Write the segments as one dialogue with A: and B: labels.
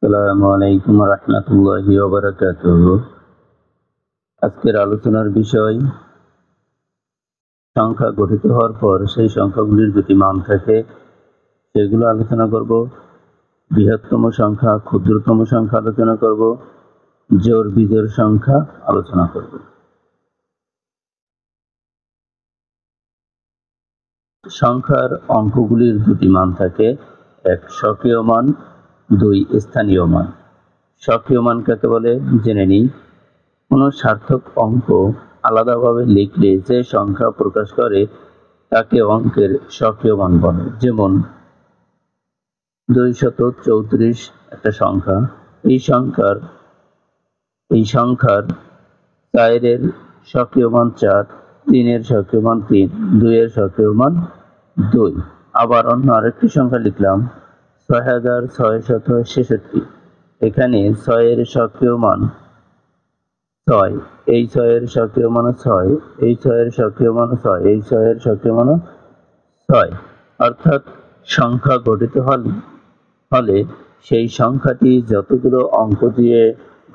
A: আসসালামু আলাইকুম রহমতুল্লাহি ওয়া বারাকাতুহু। আজকের আলোচনার বিষয় সংখ্যা গঠিত হওয়ার পর সেই সংখ্যাগুলির দুটি মান থাকে, সেগুলো আলোচনা করব। বৃহত্তম সংখ্যা, ক্ষুদ্রতম সংখ্যা আলোচনা করব, জোড় বিজোড় সংখ্যা আলোচনা করব। সংখ্যার অঙ্কগুলির দুটি মান থাকে, এক স্বকীয় মান, দুই স্থানীয় মান। স্বকীয় মান কাকে বলে জেনে নিই। কোনো সার্থক অঙ্ক আলাদাভাবে লিখলে যে সংখ্যা প্রকাশ করে তাকে অঙ্কের স্বকীয় মান বলে। যেমন 234 একটা সংখ্যা। এই সংখ্যার 4-এর স্বকীয় মান 4, 3-এর স্বকীয় মান 3, 2-এর স্বকীয় মান 2। আবার অন্য আরেকটি সংখ্যা লিখলাম 6666। এখানে 6-এর স্বকীয় মান 6, এই 6-এর স্বকীয় মান 6, এই 6-এর স্বকীয় মান 6, এই 6-এর স্বকীয় মান 6। অর্থাৎ সংখ্যা গঠিত হলে সেই সংখ্যাটি যতগুলো অঙ্ক দিয়ে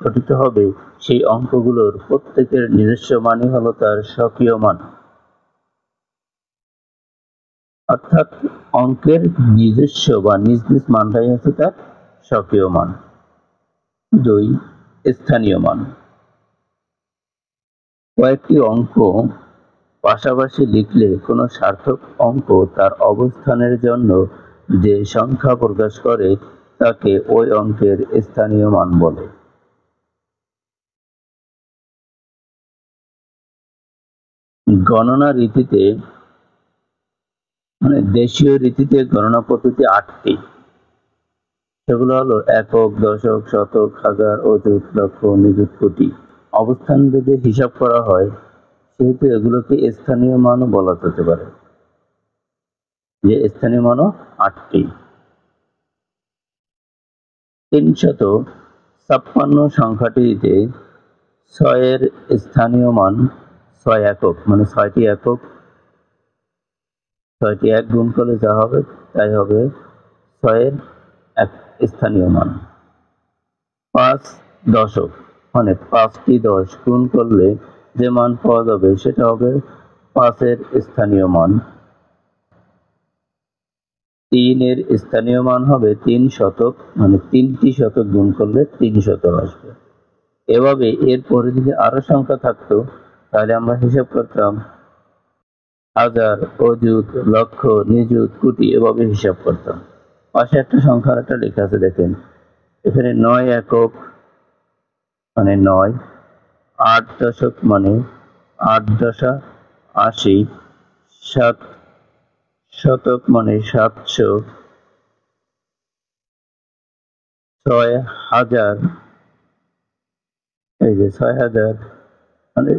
A: গঠিত হবে সেই অঙ্কগুলোর প্রত্যেকের নিজস্ব মানই হলো তার স্বকীয় মান। অর্থাৎ অঙ্কের নিজস্ব বা নিজ নিজ মানটাই হচ্ছে তার স্বকীয় মান। 2, স্থানীয় মান। কয়েকটি অঙ্ক পাশাপাশি লিখলে কোনো সার্থক অঙ্ক তার অবস্থানের জন্য যে সংখ্যা প্রকাশ করে তাকে ওই অঙ্কের স্থানীয় মান বলে। গণনা রীতিতে দেশীয় রীতিতে গণনা পদ্ধতি 8টি। সেগুলো হলো একক, দশক, শতক, হাজার, অযুত, লক্ষ, নিযুত, কোটি। অবস্থান যদি হিসাব করা হয় সেহেতু এগুলোকে স্থানীয় মানও বলা যেতে পারে, যে স্থানীয় মানও 8টি। 356 সংখ্যাটিতে 6-এর স্থানীয় মান 6 একক, মানে 6টি একক। 6টি এক গুণ করলে যা হবে তাই হবে 6-এর স্থানীয় মান। 5 দশক, মানে 5টি 10 গুণ করলে যে মান পাওয়া যাবে সেটা হবে 5-এর স্থানীয় মান। 3-এর স্থানীয় মান হবে 3 শতক, মানে 3টি শতক গুণ করলে 3 শতক আসবে। এভাবে এরপরে যদি আরো সংখ্যা থাকতো তাহলে আমরা হিসাব করতাম হাজার, অযুত, লক্ষ, নিযুত, কোটি, এভাবে হিসাব করতাম। পাশে একটা সংখ্যার একটা লেখা আছে, দেখেন এখানে 9 একক মানে 9, 8 দশক মানে 8 দশা 80, 7 শতক মানে 700, 6000, এই যে 6000 মানে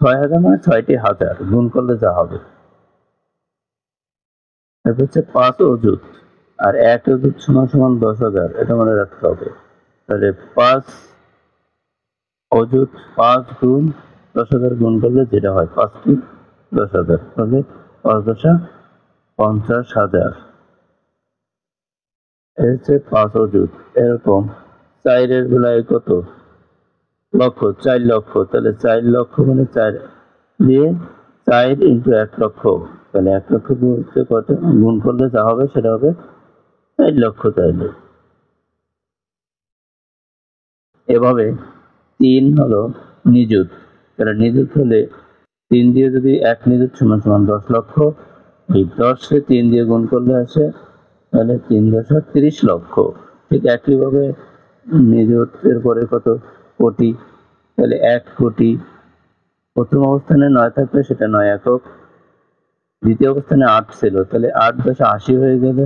A: 6000 মানে 6টি হাজার গুণ করলে যা হবে। তারপর হচ্ছে 5 অযুত, আর 1 অযুত সমান 10,000, এটা মনে রাখতে হবে। তাহলে 5 অযুত 5 গুণ 10,000 গুণ করলে যেটা হয় 5টি 10,000, তাহলে 5 দশা 50,000। এই হচ্ছে 5 অযুত। এরকম 4-এর বেলায় কত লক্ষ, 4 লক্ষ, তাহলে 4 লক্ষ মানে 4 দিয়ে 4 ইন্টু 1 লক্ষ, তাহলে 1 লক্ষ গুণ করলে যা হবে সেটা হবে 4 লক্ষ। তাইলে এভাবে 3 হলো নিযুত, তাহলে নিযুত হলে 3 দিয়ে যদি 1 নিযুত সমান 10 লক্ষ, এই 10-এ 3 দিয়ে গুণ করলে আসে তাহলে 3 দশা 30 লক্ষ। ঠিক একইভাবে নিযুতের পরে কত কোটি, তাহলে 1 কোটি। প্রথম অবস্থানে 9 থাকলে সেটা 9 একক, দ্বিতীয় অবস্থানে 8 ছিল তাহলে 8 দশা 80 হয়ে গেল,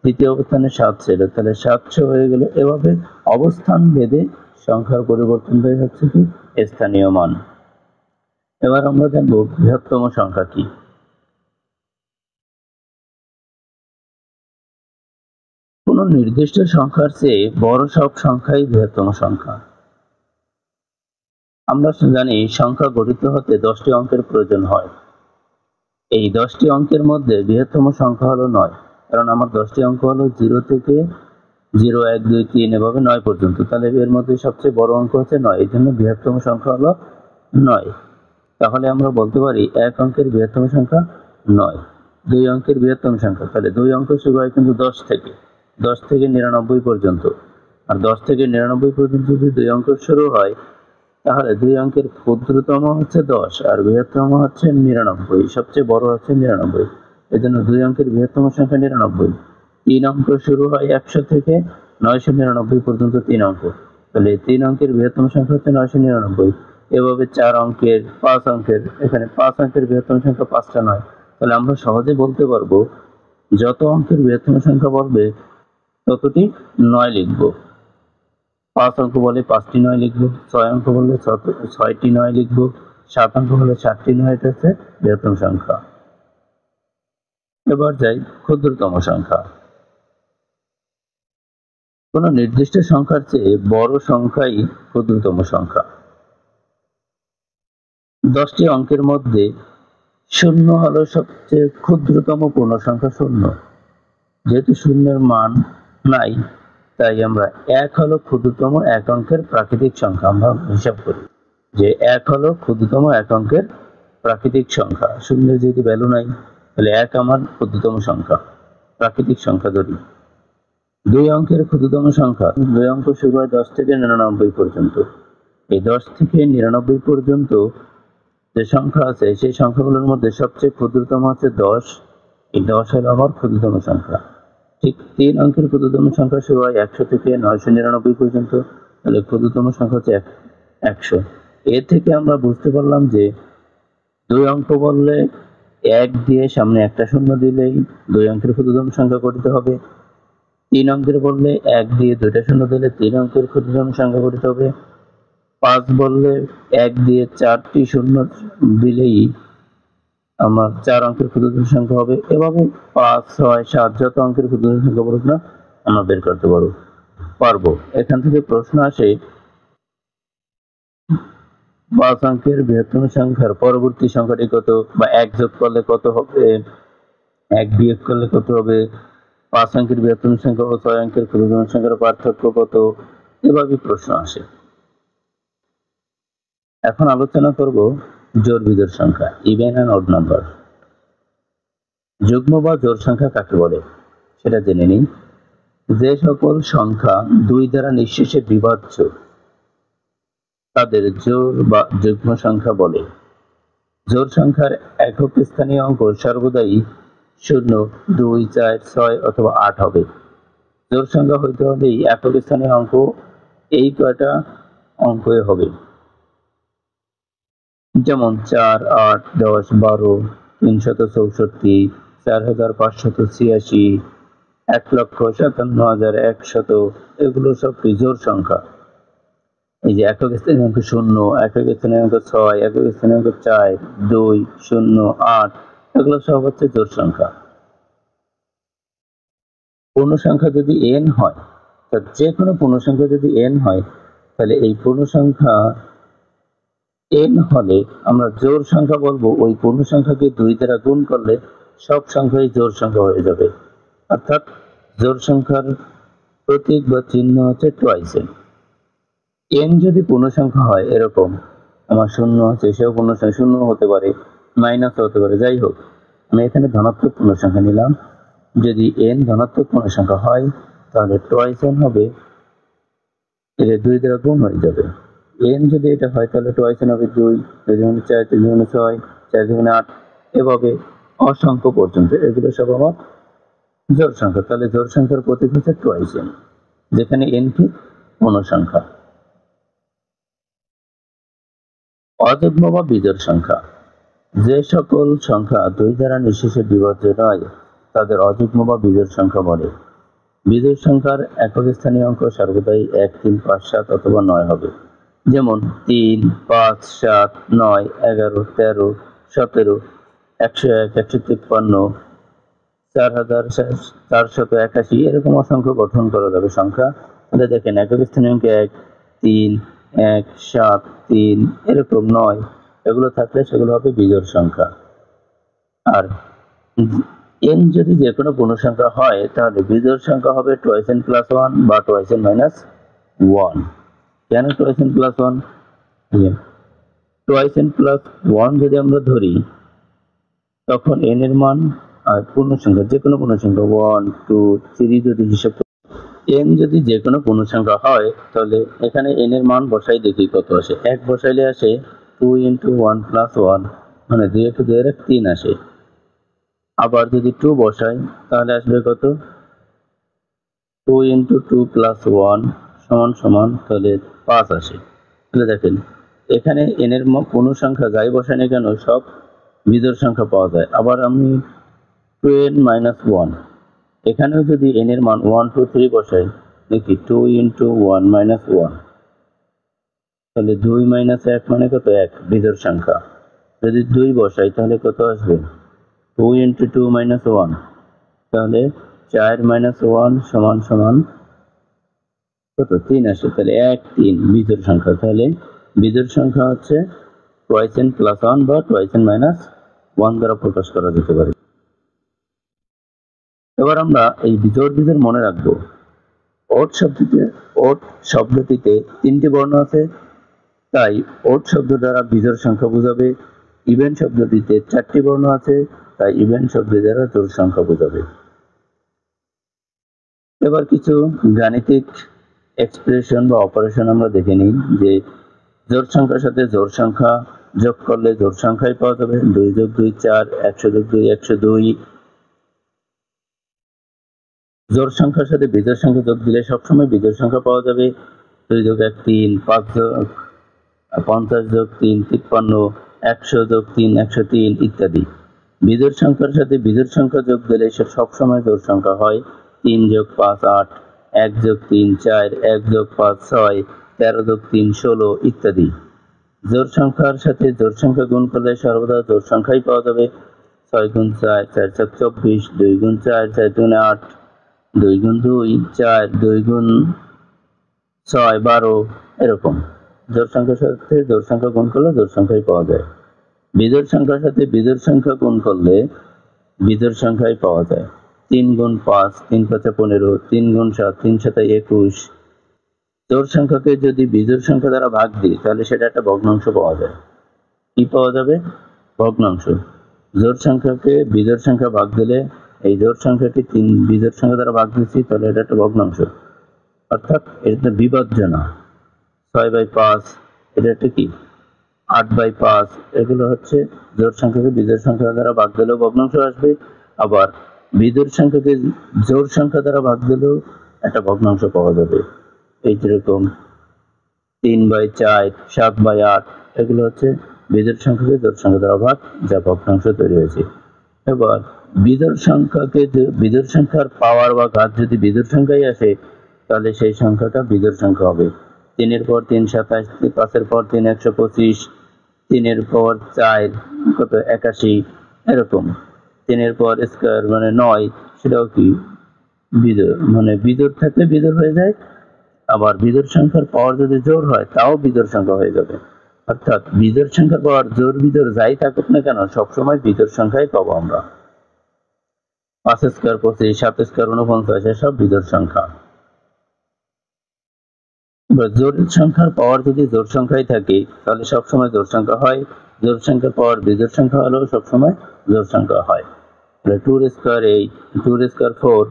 A: তৃতীয় অবস্থানে 7 ছিল তাহলে 700 হয়ে গেল। এভাবে অবস্থান ভেদে সংখ্যার পরিবর্তনটাই হচ্ছে কি স্থানীয় মান। এবার আমরা জানব বৃহত্তম সংখ্যা কি। কোন নির্দিষ্ট সংখ্যার চেয়ে বড় সব সংখ্যাই বৃহত্তম সংখ্যা। আমরা জানি সংখ্যা গঠিত হতে 10টি অঙ্কের প্রয়োজন হয়। এই 10টি অঙ্কের মধ্যে বৃহত্তম সংখ্যা হলো 9, কারণ আমার 10টি অঙ্ক হলো 0 থেকে 0 1 2 3 এভাবে 9 পর্যন্ত। তাহলে এর মধ্যে সবচেয়ে বড় অঙ্ক হচ্ছে 9, এই জন্য বৃহত্তম সংখ্যা হলো 9। তাহলে আমরা বলতে পারি 1 অঙ্কের বৃহত্তম সংখ্যা 9। 2 অঙ্কের বৃহত্তম সংখ্যা, তাহলে 2 অঙ্ক শুরু হয় কিন্তু 10 থেকে 99 পর্যন্ত। আর 10 থেকে 99 পর্যন্ত যদি 2 অঙ্ক শুরু হয়, তাহলে 2 অঙ্কের ক্ষুদ্রতম হচ্ছে 10 আর বৃহত্তম হচ্ছে 99, সবচেয়ে বড় হচ্ছে 99। এজন্য 2 অঙ্কের বৃহত্তম সংখ্যা 99। 3 অঙ্ক শুরু হয় 100 থেকে 999 পর্যন্ত 3 অঙ্ক, তাহলে 3 অঙ্কের বৃহত্তম সংখ্যা হচ্ছে 999। এভাবে 4 অঙ্কের, 5 অঙ্কের, এখানে 5 অঙ্কের বৃহত্তম সংখ্যা 5টা নয়। তাহলে আমরা সহজে বলতে পারবো যত অঙ্কের বৃহত্তম সংখ্যা বলবে ততটি 9 লিখব। 5 অঙ্ক বলে 5টি 9 লিখব, 6 অঙ্ক বললে 6টি 9 লিখব, 7 অঙ্ক বলে 7টি 9, এটা হচ্ছে বৃহত্তম সংখ্যা। এবার যাই ক্ষুদ্রতম সংখ্যা। কোন নির্দিষ্ট সংখ্যার চেয়ে বড় সংখ্যাই ক্ষুদ্রতম সংখ্যা। 10টি অঙ্কের মধ্যে 0 হলো সবচেয়ে ক্ষুদ্রতম পূর্ণ সংখ্যা 0। যেহেতু শূন্যের মান নাই, তাই আমরা 1 হলো ক্ষুদ্রতম 1 অঙ্কের প্রাকৃতিক সংখ্যা আমরা হিসাব করি যে 1 হলো ক্ষুদ্রতম 1 অঙ্কের প্রাকৃতিক সংখ্যা। শূন্যের যেহেতু ভ্যালু নাই, তাহলে 1 আমার ক্ষুদ্রতম সংখ্যা, প্রাকৃতিক সংখ্যা ধরি। 2 অঙ্কের ক্ষুদ্রতম সংখ্যা, 2 অঙ্ক শুরু হয় 10 থেকে 99 পর্যন্ত। এই 10 থেকে 99 পর্যন্ত যে সংখ্যা আছে সেই সংখ্যাগুলোর মধ্যে সবচেয়ে ক্ষুদ্রতম হচ্ছে 10। এই 10 হলো আমার ক্ষুদ্রতম সংখ্যা। ঠিক 3 অঙ্কের ক্ষুদ্রতম সংখ্যা শুরু হয় 100 থেকে 999 পর্যন্ত, তাহলে ক্ষুদ্রতম সংখ্যা হচ্ছে 100। এর থেকে আমরা বুঝতে পারলাম যে 2 অঙ্ক বললে 1 দিয়ে সামনে একটা শূন্য দিলেই 2 অঙ্কের ক্ষুদ্রতম সংখ্যা গঠিত হবে। 3 অঙ্কের বললে 1 দিয়ে 2টা শূন্য দিলে 3 অঙ্কের ক্ষুদ্রতম সংখ্যা গঠিত হবে। 5 বললে 1 দিয়ে 4টি শূন্য দিলেই আমার 4 অঙ্কের ক্ষুদ্রতম সংখ্যা হবে। এভাবে 5 6 7 যত অঙ্কের ক্ষুদ্রতম সংখ্যা বলুক না আমরা বের করতে পারবো। এখান থেকে প্রশ্ন আসে 5 অঙ্কের বৃহত্তম সংখ্যার পরবর্তী সংখ্যাটি কত, বা 1 যোগ করলে কত হবে, 1 বিয়োগ করলে কত হবে, 5 অঙ্কের বৃহত্তম সংখ্যা ও 6 অঙ্কের ক্ষুদ্রতম সংখ্যার পার্থক্য কত, এভাবে প্রশ্ন আসে। এখন আলোচনা করব জোড় বিজোড় সংখ্যা, ইভেন এন্ড অড নাম্বার। যুগ্ম বা জোড় সংখ্যা কাকে বলে সেটা জেনে নিই। যে সকল সংখ্যা 2 দ্বারা নিঃশেষে বিভাজ্য তাদের জোড় বা যুগ্ম সংখ্যা বলে। জোড় সংখ্যার একক স্থানীয় অঙ্ক সর্বদাই 0 2 4 6 অথবা 8 হবে। জোড় সংখ্যা হইতে হলেই একক স্থানীয় অঙ্ক এই কয়টা অঙ্কই হবে, যেমন 4 8 10 12 364 4586 1,57,100, এগুলো সব জোড় সংখ্যা। এই যে একক স্থানীয় অঙ্ক 0, একক স্থানীয় অঙ্ক 6, একক স্থানীয় অঙ্ক 4 2 0 8, এগুলো সব হচ্ছে জোড় সংখ্যা। পূর্ণ সংখ্যা যদি n হয়, যে কোনো পূর্ণ সংখ্যা যদি n হয়, তাহলে এই পূর্ণ সংখ্যা n হলে আমরা জোড় সংখ্যা বলবো ওই পূর্ণ সংখ্যাকে 2 দ্বারা গুণ করলে সব সংখ্যাই জোড় সংখ্যা হয়ে যাবে। অর্থাৎ জোড় সংখ্যার প্রতীক বা চিহ্ন হচ্ছে টুয়াইস n। n যদি পূর্ণ সংখ্যা হয়, এরকম আমার 0 আছে, সেও পূর্ণ সংখ্যা, 0 হতে পারে, মাইনাস হতে পারে, যাই হোক আমি এখানে ধনাত্মক পূর্ণ সংখ্যা নিলাম। যদি n ধনাত্মক পূর্ণ সংখ্যা হয়, তাহলে টুয়াইস n হবে, এটা 2 দ্বারা গুণ হয়ে যাবে। n যদি এটা হয়, তাহলে টুয়াইস n হবে 2, 2 গুণে 4, 3 গুণে 6, 4 গুণে 8, এভাবে অসংখ্য পর্যন্ত। এগুলো সব আমার জোড় সংখ্যা। তাহলে জোড় সংখ্যার প্রতীক হচ্ছে টুয়াইস n, যেখানে n কি পূর্ণ সংখ্যা। অযুগ্ম বা বিজোড় সংখ্যা। যে সকল সংখ্যা 2 দ্বারা নিঃশেষে বিভাজ্য নয় তাদের অযুগ্ম বা বিজোড় সংখ্যা বলে। বিজোড় সংখ্যার একক স্থানীয় অঙ্ক সর্বদাই 1 3 5 7 অথবা 9 হবে, যেমন 3 5 7 9 11 13 17 101 153 4481, এরকম অসংখ্য গঠন করা যাবে সংখ্যা। তাহলে দেখেন একক স্থানীয় অঙ্কে 1 3 1 7 3 এরকম 9, এগুলো থাকলে সেগুলো হবে বিজোড় সংখ্যা। আর n যদি যে কোনো পূর্ণ সংখ্যা হয় তাহলে বিজোড় সংখ্যা হবে টুয়াইস n প্লাস 1 বা টুয়াইস n মাইনাস 1। কেন twice n plus 1? Twice n plus 1 যদি আমরা ধরি তখন n এর মান আর পূর্ণ সংখ্যা যে কোনো পূর্ণ সংখ্যা 1 2 3 যদি হিসাব n যদি যে কোনো পূর্ণ সংখ্যা হয় তাহলে এখানে n এর মান বসাই দেখি কত আসে। 1 বসাইলে আসে 2 × 1 প্লাস 1 মানে 2 × 2 এর 3 আসে। আবার যদি 2 বসাই তাহলে আসবে কত? 2 × 2 প্লাস 1 সমান সমান তাহলে 5 আসে। তাহলে দেখেন এখানে n এর পূর্ণ সংখ্যা যাই বসাই না কেন সব বিজোড় সংখ্যা পাওয়া যায়। আবার আমি 2n মাইনাস 1 এখানেও যদি n এর মান 1 2 3 বসাই দেখি 2 × 1 মাইনাস 1 তাহলে 2 মাইনাস 1 মানে কত? 1 বিজোড় সংখ্যা। যদি 2 বসাই তাহলে কত আসবে? 2 × 2 মাইনাস 1 তাহলে 4 মাইনাস 1 সমান সমান কত? 3 আসে। তাহলে 1 3 বিজোড় সংখ্যা। তাহলে বিজোড় সংখ্যা হচ্ছে টুয়াইস n প্লাস 1 বা টুয়াইস n মাইনাস 1 দ্বারা প্রকাশ করা যেতে পারে। এবার আমরা এই বিজোড় মনে রাখবো। ওড শব্দটিতে 3টি বর্ণ আছে, তাই ওড শব্দ দ্বারা বিজোড় সংখ্যা বোঝাবে। ইভেন শব্দটিতে 4টি বর্ণ আছে, তাই ইভেন শব্দ দ্বারা জোড় সংখ্যা বোঝাবে। এবার কিছু গাণিতিক এক্সপ্রেশন বা অপারেশন আমরা দেখে নিই যে জোড় সংখ্যার সাথে জোড় সংখ্যা যোগ করলে জোড় সংখ্যাই পাওয়া যাবে। 2 + 2 4, 100 + 2 102। জোড় সংখ্যার সাথে বিজোড় সংখ্যা যোগ দিলে সবসময় বিজোড় সংখ্যা পাওয়া যাবে। 2 + 1 3, 5 + 50 + 3 53, 100 + 3 103 ইত্যাদি। বিজোড় সংখ্যার সাথে বিজোড় সংখ্যা যোগ দিলে সবসময় জোড় সংখ্যা হয়। 3 + 5 8, 1 + 3 4, 1 + 5 6, 13 + 3 16 ইত্যাদি। জোড় সংখ্যার সাথে জোড় সংখ্যা গুণ করলে সর্বদা জোড় সংখ্যাই পাওয়া যাবে। 6 × 4 4 × 24, 2 × 4 4 × 8, 2 × 2 4, 2 × 6 12 এরকম। জোড় সংখ্যার সাথে জোড় সংখ্যা গুণ করলে জোড় সংখ্যাই পাওয়া যায়। বিজোড় সংখ্যার সাথে বিজোড় সংখ্যা গুণ করলে বিজোড় সংখ্যাই পাওয়া যায়। 3 × 5 3 × 5 15, 3 × 7 3 × 7 21। জোড় সংখ্যাকে যদি বিজোড় সংখ্যা দ্বারা ভাগ দিই তাহলে সেটা একটা ভগ্নাংশ পাওয়া যায়। কি পাওয়া যাবে? ভগ্নাংশ। জোড় সংখ্যাকে বিজোড় সংখ্যা ভাগ দিলে এই জোড় সংখ্যাকে 3 বিজোড় সংখ্যা দ্বারা ভাগ দিচ্ছি তাহলে এটা একটা ভগ্নাংশ, অর্থাৎ এটা বিভাজ্য না। 6/5 এটা একটা কি? 8/5 এগুলো হচ্ছে জোড় সংখ্যাকে বিজোড় সংখ্যা দ্বারা ভাগ দিলেও ভগ্নাংশ আসবে, আবার বিজোড় সংখ্যাকে জোড় সংখ্যা দ্বারা ভাগ দিলেও একটা ভগ্নাংশ পাওয়া যাবে। এই যেরকম 3/4 7/8 এগুলো হচ্ছে বিজোড় সংখ্যাকে জোড় সংখ্যা দ্বারা ভাগ, যা ভগ্নাংশ তৈরি হয়েছে। এবার বিজোড় সংখ্যার পাওয়ার বা ঘাত যদি বিজোড় সংখ্যাই আসে তাহলে সেই সংখ্যাটা বিজোড় সংখ্যা হবে। 3 এর পর 3 27, 5 এর পর 3 125, 3 এর পর 4 কত 81 এরকম। 3 এর পর স্কয়ার মানে 9, সেটাও কি বিজোড়, মানে বিজোড় থাকলে বিজোড় হয়ে যায়। আবার বিজোড় সংখ্যার পাওয়ার যদি জোড় হয় তাও বিজোড় সংখ্যা হয়ে যাবে। অর্থাৎ বিজোড় সংখ্যার পাওয়ার জোড় বিজোড় যাই থাকুক না কেন সবসময় বিজোড় সংখ্যাই পাবো আমরা। 5 স্কয়ার 25, 7 স্কয়ার 49 এসব বিজোড় সংখ্যা। জোড় সংখ্যার পাওয়ার যদি জোড় সংখ্যাই থাকে তাহলে সবসময় জোড় সংখ্যা হয়। জোড় সংখ্যার পাওয়ার বিজোড় সংখ্যা হলেও সবসময় জোড় সংখ্যা হয়। 2 এর স্কয়ার 8, 2 এর স্কয়ার 4,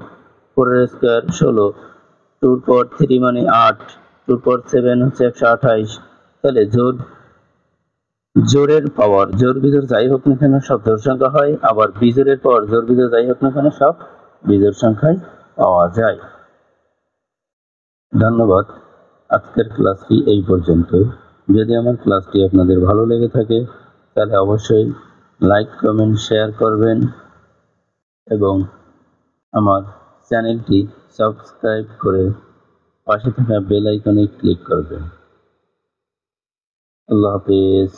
A: 4 এর স্কয়ার 16, 2 এর পর 3 মানে 8, 2 এর পর 7 হচ্ছে 128। তাহলে জোড়ের পাওয়ার জোড় বিজোড় যাই হোক না কেন সব জোড় সংখ্যা হয়, আবার বিজোড়ের পাওয়ার জোড় বিজোড় যাই হোক না কেন সব বিজোড় সংখ্যাই পাওয়া যায়। ধন্যবাদ। আজকের ক্লাসটি এই পর্যন্ত। যদি আমার ক্লাসটি আপনাদের ভালো লেগে থাকে তাহলে অবশ্যই লাইক কমেন্ট শেয়ার করবেন এবং আমার চ্যানেলটি সাবস্ক্রাইব করে পাশে থাকা বেল আইকনে ক্লিক করবেন। আল্লাহ হাফেজ।